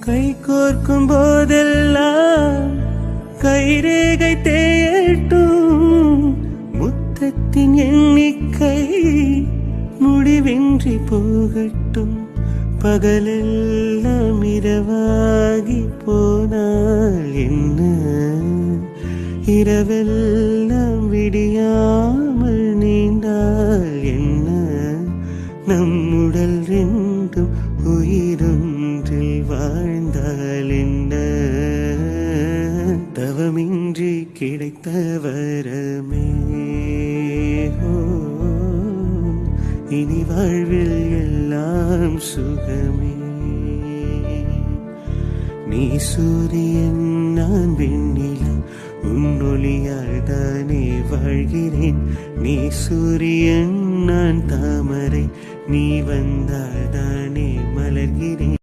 கை கோர்க்கும் போதெல்லாம் கைரேகை தேயட்டும், முத்தத்தின் எண்ணிக்கை முடிவின்றி போகட்டும். பகலெல்லாம் இரவாகி போனால் என்ன, இரவெல்லாம் விடியாமல் நீண்டால் என்ன, நம் உடல் ரெண்டும் உயிரொன்றில் வாழ்ந்தால் என்ன, தவமின்றி கிடைத்த வரமே. இனி வாழ்வில் எல்லாம் சுகமே. நீ சூரியன் நான் வெண்ணிலா, உன் ஒளியால் தானே வாழ்கிறேன். நீ சூரியன் நான் தாமரை, நீ வந்தால் தானே மலர்கிறேன்.